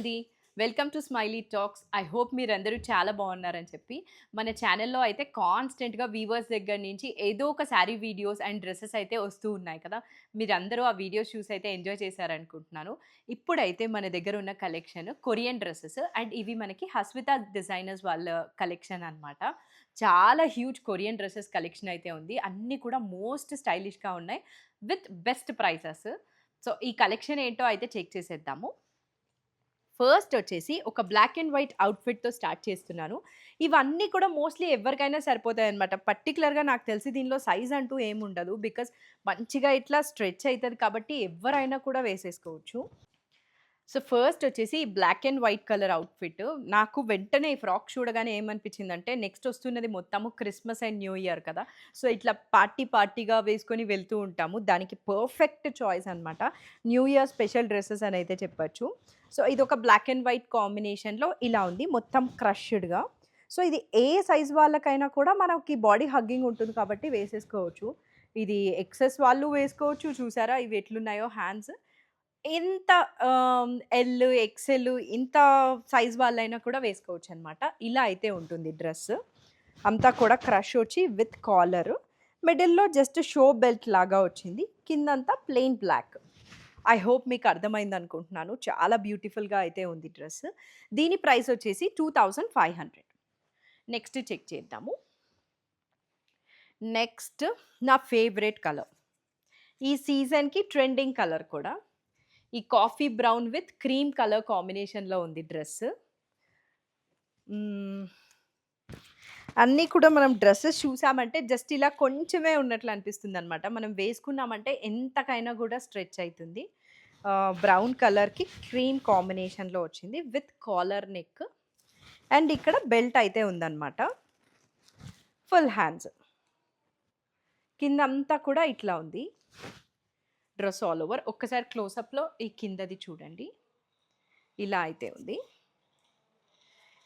అండి. Welcome to smiley talks. I hope మీరందరూ చాలా బాగున్నారని చెప్పి. మన ఛానెల్‌లో అయితే కాన్స్టెంట్‌గా వీవర్స్ దగ్గర నుంచి ఏదో ఒక శారీ వీడియోస్ అండ్ డ్రెసెస్ అయితే వస్తూ ఉన్నాయి కదా! మీరందరూ ఆ వీడియోస్ చూసి అయితే ఎంజాయ్ చేశారనుకుంటున్నాను. ఇప్పుడైతే మన దగ్గర ఉన్న కలెక్షన్ కొరియన్ డ్రెసెస్ అండ్ ఇవి మనకి హస్విత డిజైనర్స్ వాళ్ళ కలెక్షన్ అనమాట. చాలా హ్యూజ్ కొరియన్ డ్రెసెస్ కలెక్షన్ అయితే ఉంది. అన్నీ కూడా మోస్ట్ స్టైలిష్‌గా ఉన్నాయి. With best prices. సో, ఈ కలెక్షన్ ఏంటో అయితే చెక్ చేసేద్దాము. ఫస్ట్ వచ్చేసి ఒక బ్లాక్ అండ్ వైట్ అవుట్‌ఫిట్‌తో స్టార్ట్ చేస్తున్నాను. ఇవన్నీ కూడా మోస్ట్‌లీ ఎవరికైనా సరిపోతాయన్నమాట. పర్టిక్యులర్‌గా నాకు తెలిసి దీనిలో సైజ్ అంటూ ఏముండదు. బికాజ్ మంచిగా ఇట్లా స్ట్రెచ్ అయితది కాబట్టి ఎవ్వరైనా కూడా వేసేసుకోవచ్చు. సో, ఫస్ట్ వచ్చేసి black and white colour outfit. నాకు వెంటనే ఈ ఫ్రాక్ చూడగానే ఏమనిపించిందంటే నెక్స్ట్ వస్తున్నది మొత్తము క్రిస్మస్ అండ్ న్యూ ఇయర్ కదా! సో, ఇట్లా పార్టీగా వేసుకొని వెళ్తూ ఉంటాము. దానికి పర్ఫెక్ట్ చాయిస్ అనమాట. న్యూ ఇయర్ స్పెషల్ డ్రెసెస్ అని అయితే చెప్పొచ్చు. సో, ఇదొక బ్లాక్ అండ్ వైట్ కాంబినేషన్‌లో ఇలా ఉంది. మొత్తం క్రష్డ్‌గా. సో, ఇది ఏ సైజ్ వాళ్ళకైనా కూడా మనకి బాడీ హగ్గింగ్ ఉంటుంది కాబట్టి వేసేసుకోవచ్చు. ఇది ఎక్సెస్ వాళ్ళు వేసుకోవచ్చు. చూసారా ఇవి ఎట్లున్నాయో హ్యాండ్స్. ఎంత ఎల్, ఎక్సెల్ ఇంత సైజ్ వాళ్ళైనా కూడా వేసుకోవచ్చనమాట. ఇలా అయితే ఉంటుంది డ్రెస్. అంతా కూడా క్రష్ వచ్చి విత్ కాలర్. మిడిల్‌లో జస్ట్ షో బెల్ట్ లాగా వచ్చింది. కిందంతా ప్లెయిన్ బ్లాక్. ఐ హోప్ మీకు అర్థమైందనుకుంటున్నాను. చాలా బ్యూటిఫుల్‌గా అయితే ఉంది డ్రెస్. దీని ప్రైస్ వచ్చేసి 2500. నెక్స్ట్ చెక్ చేద్దాము. నెక్స్ట్ నా ఫేవరెట్ కలర్. ఈ సీజన్‌కి ట్రెండింగ్ కలర్ కూడా. ఈ coffee brown with cream colour కాంబినేషన్‌లో ఉంది డ్రెస్. హ్మ్. అన్నీ కూడా మనం డ్రెసెస్ చూసామంటే జస్ట్ ఇలా కొంచెమే ఉన్నట్లు అనిపిస్తుందనమాట. మనం వేసుకున్నామంటే ఎంతకైనా గూడా స్ట్రెచ్ అయితుంది. బ్రౌన్ కలర్‌కి క్రీమ్ కాంబినేషన్‌లో వచ్చింది విత్ కాలర్ నెక్. అండ్ ఇక్కడ బెల్ట్ అయితే ఉందనమాట. Full hands. కిందంతా కూడా ఇట్లా ఉంది. Dress all over. ఒక్కసారి క్లోజప్‌లో ఈ కిందది చూడండి. ఇలా అయితే ఉంది.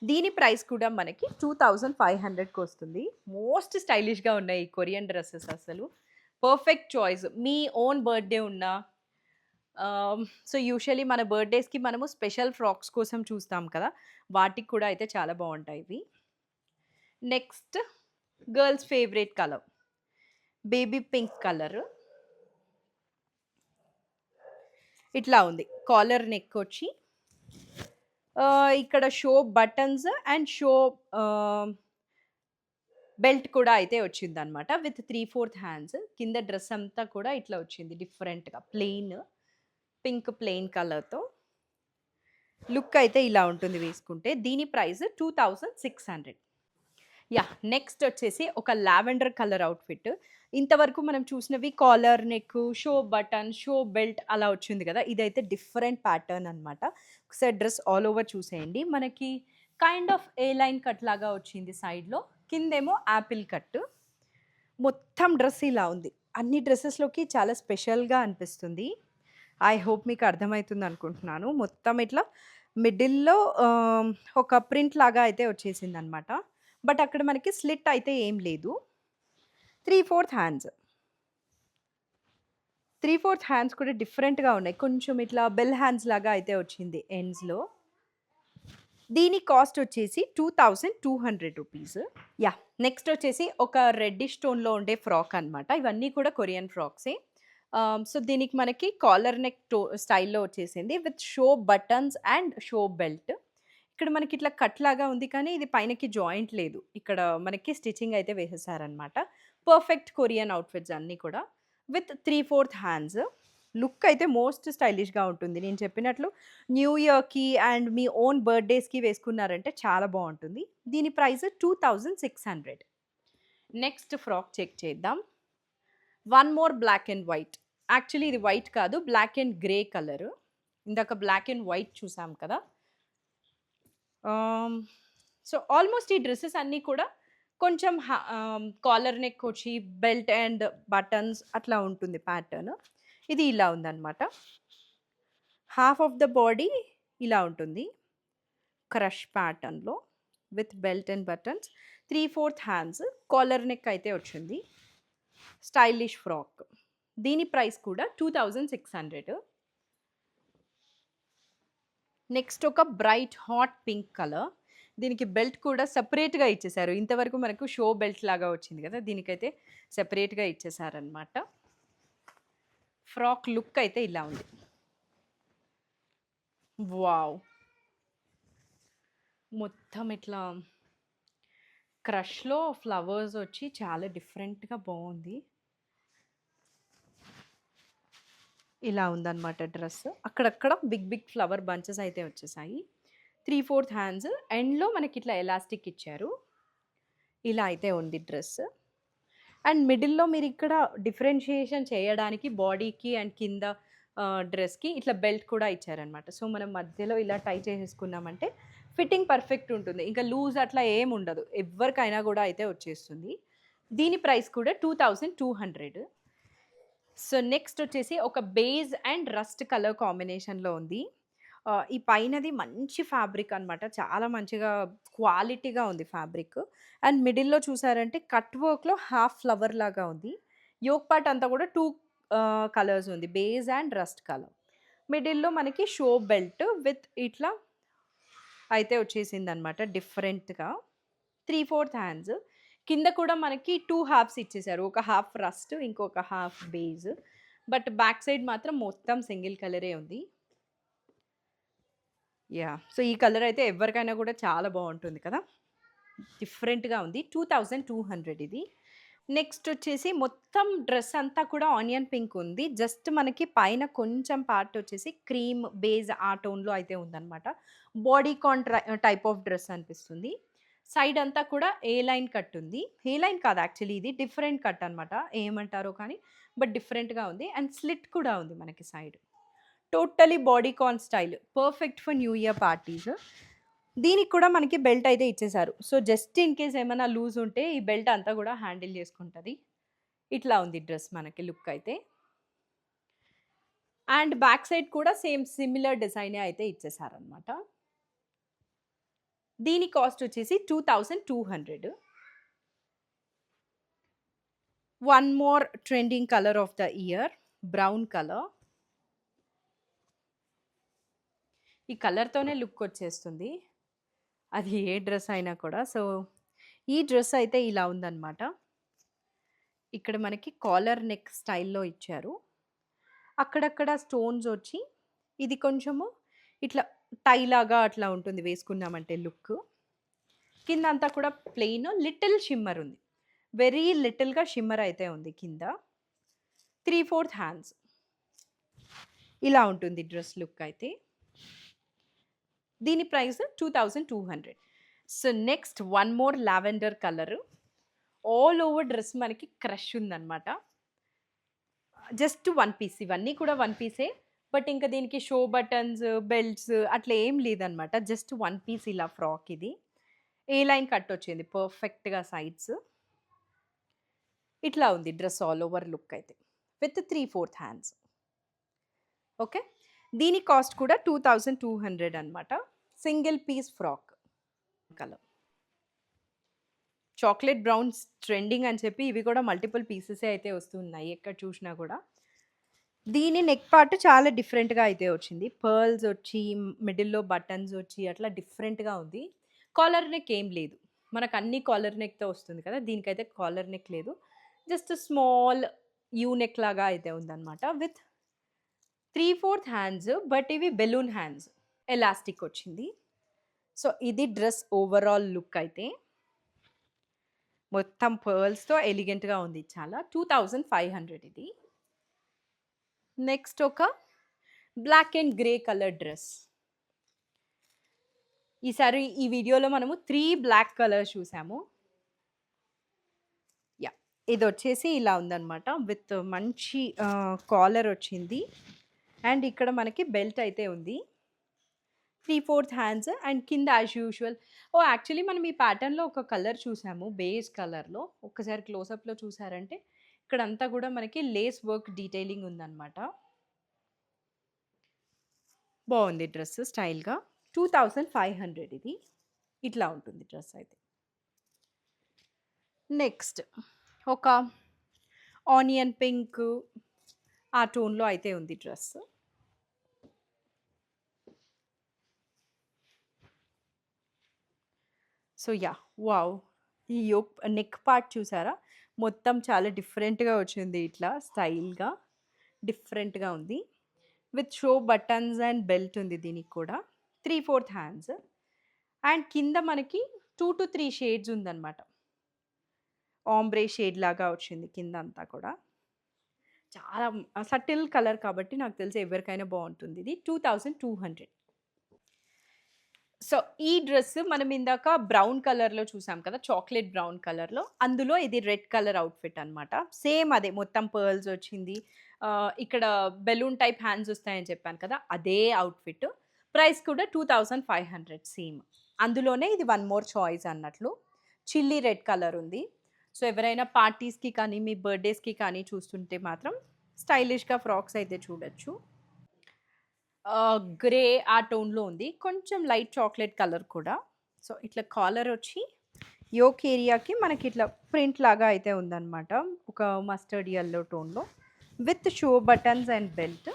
దీని ప్రైస్ కూడా మనకి 2500కి వస్తుంది. మోస్ట్ స్టైలిష్‌గా ఉన్నాయి ఈ కొరియన్ డ్రెసెస్ అసలు. Perfect choice. మీ ఓన్ బర్త్‌డే ఉన్నా సో, యూజువల్లీ మన బర్త్‌డేస్‌కి మనము స్పెషల్ ఫ్రాక్స్ కోసం చూస్తాం కదా! వాటికి కూడా అయితే చాలా బావుంటాయి ఇవి. Next girls favourite colour. Baby pink colour. ఇట్లా ఉంది. కాలర్ నెక్ వచ్చి ఇక్కడ షో బటన్స్ అండ్ షో ఆహ్, బెల్ట్ కూడా అయితే వచ్చిందనమాట. With 3/4 hands. కింద డ్రెస్ అంతా కూడా ఇట్లా వచ్చింది డిఫరెంట్‌గా. పింక్ ప్లెయిన్ కలర్‌తో. లుక్ అయితే ఇలా ఉంటుంది వేసుకుంటే. దీని ప్రైస్ 2600. యాహ్! నెక్స్ట్ వచ్చేసి ఒక లావెండర్ కలర్ అవుట్‌ఫిట్. ఇంతవరకు మనం చూసినవి collar neck, show button, show belt అలా వచ్చింది కదా! ఇదైతే డిఫరెంట్ ప్యాటర్న్ అనమాట. ఒకసారి డ్రెస్ ఆల్ ఓవర్ చూసేయండి. మనకి kind of A line cut లాగా వచ్చింది సైడ్‌లో. కిందేమో యాపిల్ కట్. మొత్తం డ్రెస్ ఇలా ఉంది. అన్ని డ్రెసెస్‌లోకి చాలా స్పెషల్‌గా అనిపిస్తుంది. ఐ హోప్ మీకు అర్థమైతుంది అనుకుంటున్నాను. మొత్తం ఇట్లా మిడిల్‌లో ఒక ప్రింట్ లాగా అయితే వచ్చేసిందనమాట. బట్ అక్కడ మనకి స్లిట్ అయితే ఏం లేదు. 3/4 హ్యాండ్స్. 3/4 హ్యాండ్స్ కూడా డిఫరెంట్‌గా ఉన్నాయి. కొంచెం ఇట్లా బెల్ హ్యాండ్స్ లాగా అయితే వచ్చింది ఎండ్స్‌లో. దీని కాస్ట్ వచ్చేసి 2200 రూపీస్. యాహ్! నెక్స్ట్ వచ్చేసి ఒక రెడ్డిష్ టోన్‌లో ఉండే ఫ్రాక్ అనమాట. ఇవన్నీ కూడా కొరియన్ ఫ్రాక్సే. సో, దీనికి మనకి కాలర్ నెక్ స్టైల్‌లో వచ్చేసింది. With show buttons and show belt. ఇక్కడ మనకి ఇట్లా కట్ లాగా ఉంది కానీ ఇది పైనకి జాయింట్ లేదు. ఇక్కడ మనకి స్టిచ్చింగ్ అయితే వేసేసారనమాట. పర్ఫెక్ట్ కొరియన్ అవుట్‌ఫిట్స్ అన్నీ కూడా. With 3/4 hands. లుక్ అయితే మోస్ట్ స్టైలిష్‌గా ఉంటుంది. నేను చెప్పినట్లు న్యూ ఇయర్‌కి అండ్ మీ ఓన్ బర్త్‌డేస్‌కి వేసుకున్నారంటే చాలా బావుంటుంది. దీని ప్రైస్ 2600. నెక్స్ట్ ఫ్రాక్ చెక్ చేద్దాం. One more black and white. Actually ఇది వైట్ కాదు. Black and grey colour. ఇందాక బ్లాక్ అండ్ వైట్ చూసాం కదా! ఆహ్, సో, ఆల్మోస్ట్ ఈ డ్రెసెస్ అన్నీ కూడా కొంచెం కాలర్ నెక్ వచ్చి బెల్ట్ అండ్ బటన్స్ అట్లా ఉంటుంది ప్యాటర్న్. ఇది ఇలా ఉందనమాట. హాఫ్ ఆఫ్ ద బాడీ ఇలా ఉంటుంది. క్రష్ ప్యాటర్న్‌లో with belt and buttons. 3/4 hands. Collar neck అయితే వచ్చింది. Stylish frock. దీని ప్రైస్ కూడా 2600. నెక్స్ట్ ఒక బ్రైట్ హాట్ పింక్ కలర్. దీనికి బెల్ట్ కూడా సెపరేట్‌గా ఇచ్చేసారు. ఇంతవరకు మనకు షో బెల్ట్ లాగా వచ్చింది కదా! దీనికైతే సెపరేట్‌గా ఇచ్చేసారనమాట. ఫ్రాక్ లుక్ అయితే ఇలా ఉంది. వావ్! మొత్తం ఇట్లా క్రష్‌లో ఫ్లవర్స్ వచ్చి చాలా డిఫరెంట్‌గా బావుంది. ఇలా ఉందనమాట డ్రెస్. అక్కడక్కడ బిగ్ బిగ్ ఫ్లవర్ బంచెస్ అయితే వచ్చేసాయి. 3/4 హ్యాండ్స్ ఎండ్‌లో మనకిట్లా ఎలాస్టిక్ ఇచ్చారు. ఇలా అయితే ఉంది డ్రెస్. అండ్ మిడిల్‌లో మీరిక్కడ డిఫరెన్షియేషన్ చేయడానికి బాడీకి అండ్ కింద డ్రెస్‌కి ఇట్లా బెల్ట్ కూడా ఇచ్చారనమాట. సో, మనం మధ్యలో ఇలా టై చేసేసుకున్నామంటే ఫిట్టింగ్ పర్ఫెక్ట్ ఉంటుంది. ఇంకా లూజ్ అట్లా ఏముండదు. ఎవ్వరికైనా గూడా అయితే వచ్చేస్తుంది. దీని ప్రైస్ కూడా 2200. సో, నెక్స్ట్ వచ్చేసి ఒక బేజ్ అండ్ రస్ట్ కలర్ కాంబినేషన్‌లో ఉంది. ఈ పైనది మంచి ఫ్యాబ్రిక్ అనమాట. చాలా మంచిగా క్వాలిటీగా ఉంది ఫ్యాబ్రిక్. అండ్ మిడిల్‌లో చూసారంటే కట్ వర్క్‌లో హాఫ్ ఫ్లవర్ లాగా ఉంది. యోక్ పార్ట్ అంతా కూడా 2 కలర్స్ ఉంది. Beige and rust colour. మిడిల్‌లో మనకి షో బెల్ట్ విత్ ఇట్లా అయితే వచ్చేసిందనమాట డిఫరెంట్‌గా. 3/4 హ్యాండ్స్. కింద కూడా మనకి 2 హాఫ్స్ ఇచ్చేసారు. ఒక హాఫ్ రస్ట్, ఇంకొక half beige. But back side మాత్రం మొత్తం సింగిల్ కలరే ఉంది. యాహ్! సో, ఈ కలర్ అయితే ఎవ్వరికైనా కూడా చాలా బావుంటుంది కదా! డిఫరెంట్‌గా ఉంది. 2200 ఇది. నెక్స్ట్ వచ్చేసి మొత్తం డ్రెస్ అంతా కూడా ఆనియన్ పింక్ ఉంది. జస్ట్ మనకి పైన కొంచెం పార్ట్ వచ్చేసి క్రీమ్ బేస్ ఆ టోన్‌లో అయితే ఉందనమాట. బాడీకాన్ టైప్ ఆఫ్ డ్రెస్ అనిపిస్తుంది. సైడ్ అంతా కూడా ఏ లైన్ కట్ ఉంది. ఏ లైన్ కాదు యాక్చువల్లీ ఇది డిఫరెంట్ కట్ అనమాట. ఏమంటారో కానీ బట్ డిఫరెంట్‌గా ఉంది. అండ్ స్లిట్ కూడా ఉంది మనకి side. Totally bodycon style. Perfect for new year parties. దీనికి కూడా మనకి బెల్ట్ అయితే ఇచ్చేసారు. సో, జస్ట్ ఇన్ కేస్ ఏమైనా లూజ్ ఉంటే ఈ బెల్ట్ అంతా కూడా హ్యాండిల్ చేసుకుంటది. ఇట్లా ఉంది డ్రెస్ మనకి లుక్ అయితే. అండ్ బ్యాక్ సైడ్ కూడా సేమ్ సిమిలర్ డిజైనే అయితే ఇచ్చేసారనమాట. దీని కాస్ట్ వచ్చేసి 2200. One more trending colour of the year brown colour. ఈ కలర్‌తోనే లుక్ వచ్చేస్తుంది. అది ఏ డ్రెస్ అయినా కూడా. సో, ఈ డ్రెస్ అయితే ఇలా ఉందనమాట. ఇక్కడ మనకి కాలర్ నెక్ స్టైల్‌లో ఇచ్చారు. అక్కడక్కడ స్టోన్స్ వచ్చి, ఇది కొంచెము ఇట్లా టై లాగా అట్లా ఉంటుంది వేసుకున్నామంటే లుక్. కిందంతా కూడా ప్లెయిన్ లిటిల్ షిమ్మర్ ఉంది. వెరీ లిటిల్‌గా షిమ్మర్ అయితే ఉంది కింద. 3/4 హ్యాండ్స్. ఇలా ఉంటుంది డ్రెస్ లుక్ అయితే. దీని price 2200. So, next one more lavender colour. All over dress మనకి క్రష్ ఉందనమాట. Just one piece. ఇవన్నీ కూడా వన్ పీసే. బట్ ఇంకా దీనికి షో బటన్స్, బెల్ట్స్ అట్లా ఏం లేదనమాట. జస్ట్ వన్ పీస్ ఇలా ఫ్రాక్ ఇది. ఏ లైన్ కట్ వచ్చింది పర్ఫెక్ట్‌గా సైడ్స్. ఇట్లా ఉంది డ్రెస్ ఆల్ ఓవర్ లుక్ అయితే. With 3/4 hands. ఓకే. దీని కాస్ట్ కూడా 2200 అనమాట. Single piece frock colour. Chocolate browns trending అని చెప్పి ఇవి కూడా మల్టిపుల్ పీసెసే అయితే వస్తున్నాయి ఎక్కడ చూసినా కూడా. దీని నెక్ పార్ట్ చాలా డిఫరెంట్‌గా అయితే వచ్చింది. పర్ల్స్ వచ్చి, మిడిల్‌లో బటన్స్ వచ్చి అట్లా డిఫరెంట్‌గా ఉంది. కాలర్ నెక్ ఏం లేదు. మనకు అన్ని కాలర్ నెక్‌తో వస్తుంది కదా! దీనికైతే కాలర్ నెక్ లేదు. జస్ట్ స్మాల్ యూ నెక్ లాగా అయితే ఉందన్నమాట. విత్ 3/4 హ్యాండ్స్ బట్ ఇవి బెలూన్ హ్యాండ్స్. ఎలాస్టిక్ వచ్చింది. సో, ఇది డ్రెస్ ఓవరాల్ లుక్ అయితే. మొత్తం పర్ల్స్‌తో ఎలిగెంట్‌గా ఉంది చాలా. 2500 ఇది. నెక్స్ట్ ఒక black and grey colour dress. ఈసారి ఈ వీడియోలో మనము 3 బ్లాక్ కలర్స్ చూసాము. యాహ్! ఇదొచ్చేసి ఇలా ఉందనమాట. విత్ మంచి కాలర్ వచ్చింది. అండ్ ఇక్కడ మనకి బెల్ట్ అయితే ఉంది. 3/4 హ్యాండ్స్ అండ్ కింద యాజ్ యూజువల్. ఓహ్! యాక్చువల్లీ మనం ఈ ప్యాటర్న్‌లో ఒక కలర్ చూసాము. బేజ్ కలర్‌లో. ఒక్కసారి క్లోజప్‌లో చూసారంటే ఇక్కడంతా కూడా మనకి లేస్ వర్క్ డీటెయిలింగ్ ఉందనమాట. బావుంది డ్రెస్ స్టైల్‌గా. 2500 ఇది. ఇట్లా ఉంటుంది డ్రెస్ అయితే. నెక్స్ట్ ఒక ఆనియన్ పింక్ ఆ టోన్‌లో అయితే ఉంది డ్రెస్. So yeah! వావ్! ఈ నెక్ పార్ట్ చూసారా? మొత్తం చాలా డిఫరెంట్‌గా వచ్చింది ఇట్లా స్టైల్‌గా. డిఫరెంట్‌గా ఉంది. With show buttons and belt ఉంది దీనికి కూడా. 3/4 హ్యాండ్స్. అండ్ కింద మనకి 2-3 షేడ్స్ ఉందన్నమాట. ఆంబ్రే షేడ్ లాగా వచ్చింది కిందంతా కూడా. చాలా సటిల్ కలర్ కాబట్టి నాకు తెలిసి ఎవరికైనా బావుంటుంది ఇది. 2200. సో, ఈ డ్రెస్ మనం ఇందాక బ్రౌన్ కలర్‌లో చూసాం కదా! చాక్లేట్ బ్రౌన్ కలర్‌లో. అందులో ఇది రెడ్ కలర్ అవుట్‌ఫిట్ అనమాట. సేమ్ అదే మొత్తం పర్ల్స్ వచ్చింది. ఇక్కడ బెలూన్ టైప్ హ్యాండ్స్ వస్తాయని చెప్పాను కదా! అదే అవుట్‌ఫిట్. ప్రైస్ కూడా 2500 సేమ్. అందులోనే ఇది వన్ మోర్ చాయిస్ అన్నట్లు. చిల్లీ రెడ్ కలర్ ఉంది. సో, ఎవరైనా పార్టీస్‌కి కానీ, మీ బర్త్‌డేస్‌కి కానీ చూస్తుంటే మాత్రం స్టైలిష్‌గా ఫ్రాక్స్ అయితే చూడొచ్చు. గ్రే ఆ టోన్‌లో ఉంది. కొంచెం లైట్ చాక్లేట్ కలర్ కూడా. సో, ఇట్లా కాలర్ వచ్చి యోక్ ఏరియాకి మనకిట్లా ప్రింట్ లాగా అయితే ఉందనమాట. ఒక మస్టర్డ్ యెల్లో టోన్‌లో. With show buttons and belt.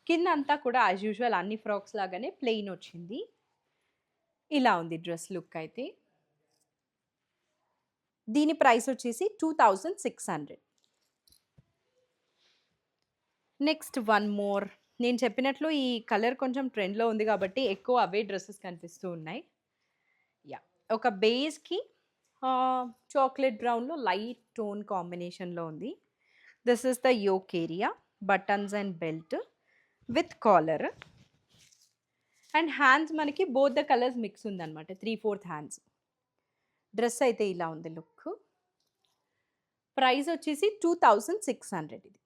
కిందంతా కూడా యాజ్ యూజువల్ అన్ని ఫ్రాక్స్ లాగానే ప్లెయిన్ వచ్చింది. ఇలా ఉంది డ్రెస్ లుక్ అయితే. దీని ప్రైస్ వచ్చేసి 2600. Next one more. నేను చెప్పినట్లు ఈ కలర్ కొంచెం ట్రెండ్‌లో ఉంది కాబట్టి ఎక్కువ అవే డ్రెసెస్ కనిపిస్తూ ఉన్నాయి. యాహ్! ఒక బేస్‌కి చాక్లేట్ బ్రౌన్‌లో లైట్ టోన్ కాంబినేషన్‌లో ఉంది. This is the yoke area. Buttons and belt with collar. And hands మనకి బోత్ ద కలర్స్ మిక్స్ ఉందన్నమాట. 3/4 హ్యాండ్స్. డ్రెస్ అయితే ఇలా ఉంది లుక్. ప్రైస్ వచ్చేసి 2600 ఇది.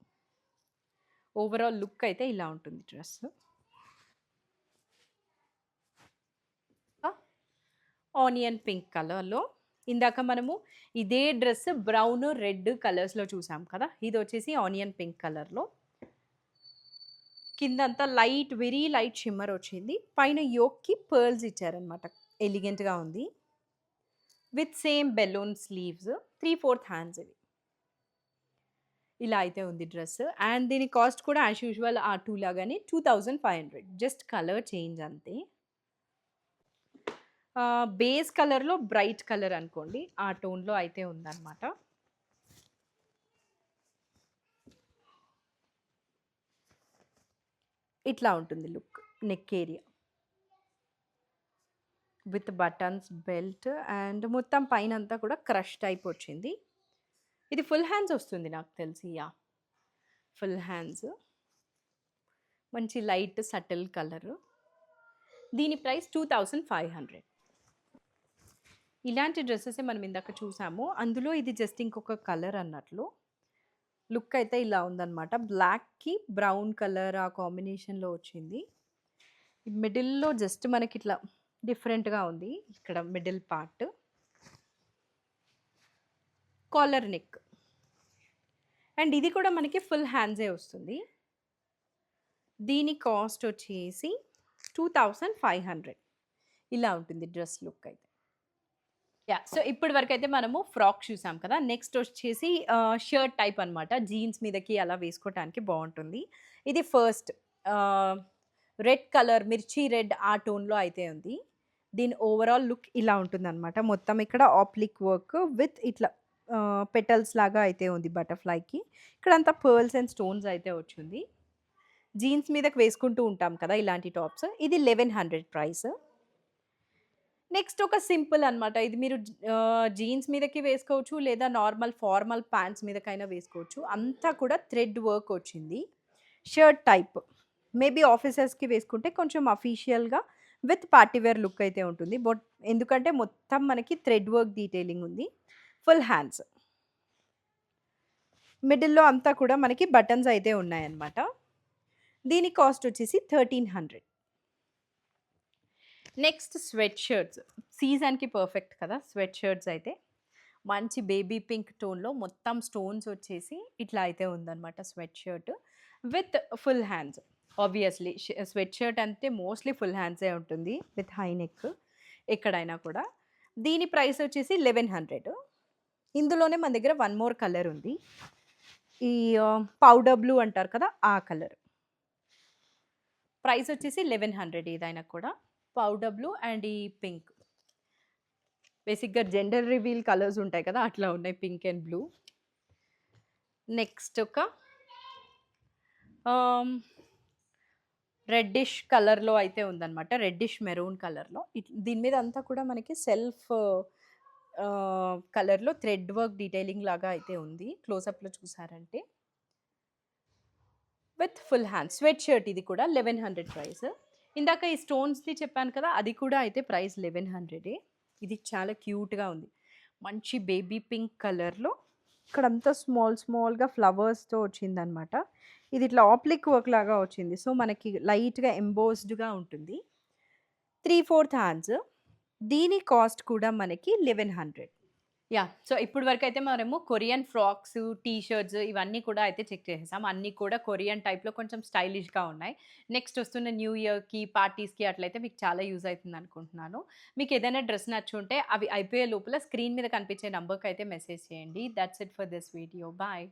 ఓవరాల్ లుక్ అయితే ఇలా ఉంటుంది డ్రెస్. ఆనియన్ పింక్ కలర్‌లో. ఇందాక మనము ఇదే డ్రెస్ బ్రౌన్, రెడ్ కలర్స్‌లో చూసాం కదా! ఇదొచ్చేసి ఆనియన్ పింక్ కలర్‌లో. కిందంతా లైట్ వెరీ లైట్ షిమ్మర్ వచ్చింది. పైన యోక్‌కి పర్ల్స్ ఇచ్చారనమాట. ఎలిగెంట్‌గా ఉంది. With same balloon sleeves. 3/4 hands ఇవి. ఇలా అయితే ఉంది డ్రెస్. అండ్ దీని కాస్ట్ కూడా యాజ్ యూజువల్ ఆ 2 లాగానే 2500. జస్ట్ కలర్ చేంజ్ అంతే. బేస్ కలర్‌లో బ్రైట్ కలర్ అనుకోండి. ఆ టోన్‌లో అయితే ఉందన్నమాట. ఇట్లా ఉంటుంది look. Neck area. With buttons, belt and మొత్తం పైనంతా కూడా క్రష్ టైప్ వచ్చింది. ఇది ఫుల్ హ్యాండ్స్ వస్తుంది నాకు తెలిసి. యాహ్! Full hands. మంచి లైట్ సటిల్ కలరు. దీని ప్రైస్ 2500. ఇలాంటి డ్రెసెసే మనం ఇందాక చూసాము. అందులో ఇది జస్ట్ ఇంకొక కలర్ అన్నట్లు. లుక్ అయితే ఇలా ఉందన్నమాట. బ్లాక్‌కి బ్రౌన్ కలర్ ఆ కాంబినేషన్‌లో వచ్చింది. మిడిల్‌లో జస్ట్ మనకిట్లా డిఫరెంట్‌గా ఉంది. ఇక్కడ middle part. Collar neck. And ఇది కూడా మనకి ఫుల్ హ్యాండ్సే వస్తుంది. దీని కాస్ట్ వచ్చేసి 2500. ఇలా ఉంటుంది డ్రెస్ లుక్ అయితే. యాహ్! సో, ఇప్పటి వరకైతే మనము ఫ్రాక్ చూసాం కదా! నెక్స్ట్ వచ్చేసి షర్ట్ టైప్ అనమాట. జీన్స్ మీదకి అలా వేసుకోవటానికి బావుంటుంది. ఇది ఫస్ట్ ఆహ్, రెడ్ కలర్ మిర్చి రెడ్ ఆ టోన్‌లో అయితే ఉంది. దీని ఓవరాల్ లుక్ ఇలా ఉంటుందనమాట. మొత్తం ఇక్కడ ఆప్లిక్ వర్క్ విత్ ఇట్లా పెటల్స్ లాగా అయితే ఉంది బటర్‌ఫ్లైకి. ఇక్కడంతా పర్ల్స్ అండ్ స్టోన్స్ అయితే వచ్చింది. జీన్స్ మీదకి వేసుకుంటూ ఉంటాం కదా! ఇలాంటి టాప్స్. ఇది 1100 ప్రైస్. నెక్స్ట్ ఒక సింపుల్ అనమాట. ఇది మీరు జీన్స్ మీదకి వేసుకోవచ్చు. లేదా నార్మల్ ఫార్మల్ ప్యాంట్స్ మీదకైనా వేసుకోవచ్చు. అంతా కూడా థ్రెడ్ వర్క్ వచ్చింది. Shirt type. మేబీ ఆఫీసర్స్‌కి వేసుకుంటే కొంచెం అఫీషియల్‌గా విత్ పార్టీ వేర్ లుక్ అయితే ఉంటుంది. ఎందుకంటే మొత్తం మనకి థ్రెడ్ వర్క్ డీటెయిలింగ్ ఉంది. Full hands. మిడిల్‌లో అంతా కూడా మనకి బటన్స్ అయితే ఉన్నాయన్నమాట. దీని కాస్ట్ వచ్చేసి 1300. Next sweat shirts. సీజన్‌కి పర్ఫెక్ట్ కదా! స్వెట్ షర్ట్స్ అయితే. మంచి బేబీ పింక్ టోన్‌లో మొత్తం స్టోన్స్ వచ్చేసి ఇట్లా అయితే ఉందన్నమాట sweat shirt. With full hands. Obviously sweat shirt అంటే మోస్ట్‌లీ ఫుల్ హ్యాండ్సే ఉంటుంది. విత్ హై నెక్ ఎక్కడైనా కూడా. దీని ప్రైస్ వచ్చేసి 1100. ఇందులోనే మన దగ్గర వన్ మోర్ కలర్ ఉంది. ఈ పౌడర్ బ్లూ అంటారు కదా! ఆ కలర్. ప్రైస్ వచ్చేసి 1100 ఏదైనా కూడా. పౌడర్ బ్లూ అండ్ ఈ పింక్. బేసిక్‌గా జెండర్ రివీల్ కలర్స్ ఉంటాయి కదా! అట్లా ఉన్నాయి పింక్ అండ్ బ్లూ. నెక్స్ట్ ఒక ఆహ్, రెడ్డిష్ కలర్‌లో అయితే ఉందనమాట. రెడ్డిష్ మెరూన్ కలర్‌లో. దీని మీద అంతా కూడా మనకి సెల్ఫ్ కలర్‌లో థ్రెడ్ వర్క్ డీటెయిలింగ్ లాగా అయితే ఉంది. క్లోజప్‌లో చూసారంటే. With full hands. Sweat shirt ఇది కూడా 1100 ప్రైస్. ఇందాక ఈ స్టోన్స్‌ది చెప్పాను కదా! అది కూడా అయితే ప్రైస్ 1100 ఇది చాలా క్యూట్‌గా ఉంది. మంచి బేబీ పింక్ కలర్‌లో ఇక్కడంతా స్మాల్‌గా ఫ్లవర్స్‌తో వచ్చిందనమాట. ఇది ఇట్లా ఆప్లిక్ వర్క్ లాగా వచ్చింది. సో, మనకి లైట్‌గా ఎంబోస్డ్‌గా ఉంటుంది. 3/4 హ్యాండ్స్. దీని కాస్ట్ కూడా మనకి 1100. యాహ్! సో, ఇప్పటి వరకైతే మనము కొరియన్ ఫ్రాక్స్, టీ షర్ట్స్ ఇవన్నీ కూడా అయితే చెక్ చేసేసాం. అన్నీ కూడా కొరియన్ టైప్‌లో కొంచెం స్టైలిష్‌గా ఉన్నాయి. నెక్స్ట్ వస్తున్న న్యూ ఇయర్‌కి, పార్టీస్‌కి అట్లయితే మీకు చాలా యూజ్ అయితుందనుకుంటున్నాను. మీకేదైనా డ్రెస్ నచ్చుంటే అవి అయిపోయే లోపల స్క్రీన్ మీద కనిపించే నంబర్‌కయితే మెసేజ్ చేయండి. That's it for this video. Bye.